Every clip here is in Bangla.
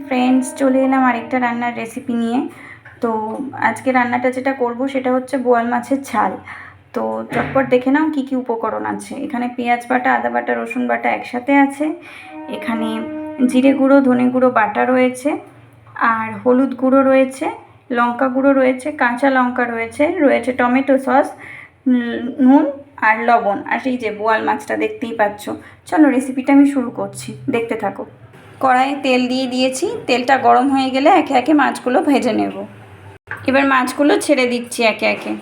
ফ্রেন্ডস, চলে এলাম আরেকটা রান্নার রেসিপি নিয়ে। তো আজকে রান্নাটা যেটা করব সেটা হচ্ছে বোয়াল মাছের ঝাল। তো চটপট দেখে নাও কী কী উপকরণ আছে। এখানে পেঁয়াজ বাটা, আদা বাটা, রসুন বাটা একসাথে আছে। এখানে জিরে গুঁড়ো, ধনে গুঁড়ো বাটা রয়েছে, আর হলুদ গুঁড়ো রয়েছে, লঙ্কা গুঁড়ো রয়েছে, কাঁচা লঙ্কা রয়েছে, রয়েছে টমেটো সস, নুন আর লবণ, আর এই যে বোয়াল মাছটা দেখতেই পাচ্ছ। চলো রেসিপিটা আমি শুরু করছি, দেখতে থাকো। কড়াইয়ে তেল দিয়ে দিয়েছি, তেলটা গরম হয়ে গেলে একে একে মাছগুলো ভেজে নেব। এবার মাছগুলো ছেড়ে দিচ্ছি একে একে।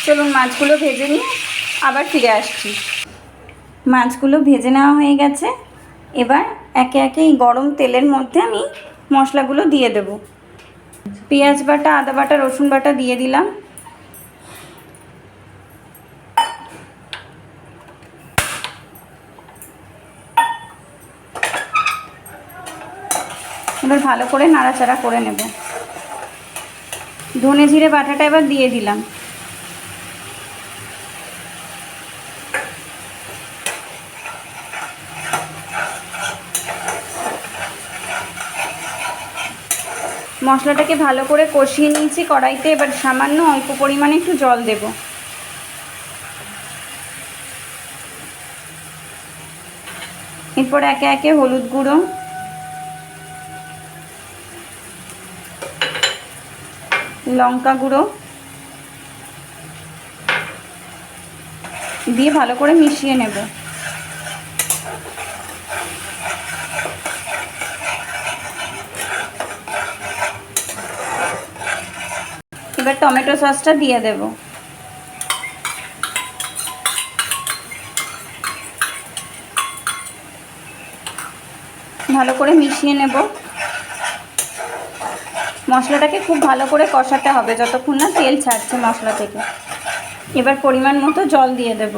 চলুন মাছগুলো ভেজে নিয়ে আবার ফিরে আসছি। মাছগুলো ভেজে নেওয়া হয়ে গেছে। এবার একে একে এই গরম তেলের মধ্যে আমি মশলাগুলো দিয়ে দেব। পেঁয়াজ বাটা, আদা বাটা, রসুন বাটা দিয়ে দিলাম। এবার ভালো করে নাড়াচাড়া করে নেব। ধনে জিরে বাটাটা এবার দিয়ে দিলাম। মশলাটাকে ভালো করে কষিয়ে নিয়েছি কড়াইতে। এবার সামান্য অল্প পরিমাণে একটু জল দেব। এরপর একে একে হলুদ গুঁড়ো, লঙ্কা গুঁড়ো দিয়ে ভালো করে মিশিয়ে নেব। এবার টমেটো সসটা দিয়ে দেব। ভালো করে মিশিয়ে নেব। মশলাটাকে খুব ভালো করে কষাতে হবে যতক্ষণ না তেল ছাড়ছে মশলা থেকে। এবার পরিমাণ মতো জল দিয়ে দেব।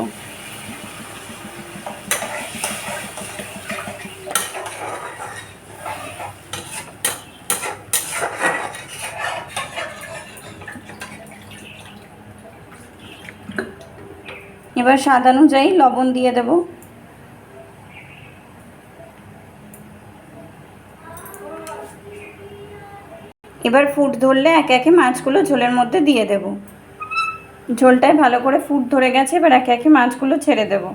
এবার স্বাদ অনুযায়ী লবণ দিয়ে দেব। এবার ফুট ধরলে একে একে মাছগুলো ঝোলের মধ্যে দিয়ে দেব। ঝোলটায় ভালো করে ফুট ধরে গেছে। এবার একে একে মাছগুলো ছেড়ে দেব।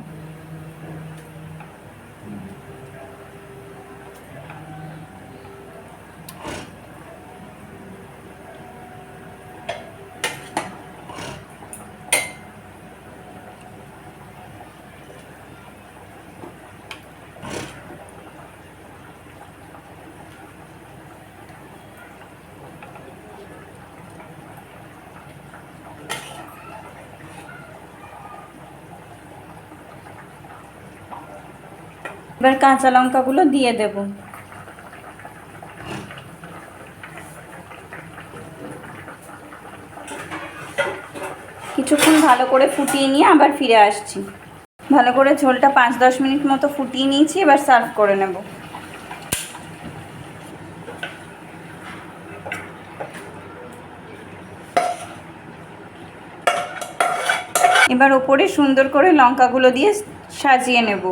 এবার কাঁচা লঙ্কাগুলো দিয়ে দেব। কিছুক্ষণ ভালো করে ফুটিয়ে নিয়ে আবার ফিরে আসছি। ভালো করে ঝোলটা 5-10 মিনিট মতো ফুটিয়ে নিয়েছি। এবার সার্ভ করে নেব। এবার ওপরে সুন্দর করে লঙ্কাগুলো দিয়ে সাজিয়ে নেব।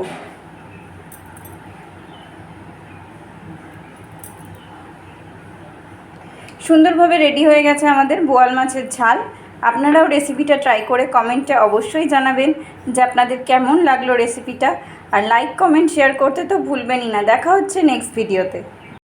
সুন্দরভাবে রেডি হয়ে গেছে আমাদের বোয়াল মাছের ঝাল। আপনারাও রেসিপিটা ট্রাই করে কমেন্টে অবশ্যই জানাবেন যে আপনাদের কেমন লাগলো রেসিপিটা। আর লাইক, কমেন্ট, শেয়ার করতে তো ভুলবেনই না। দেখা হচ্ছে নেক্সট ভিডিওতে।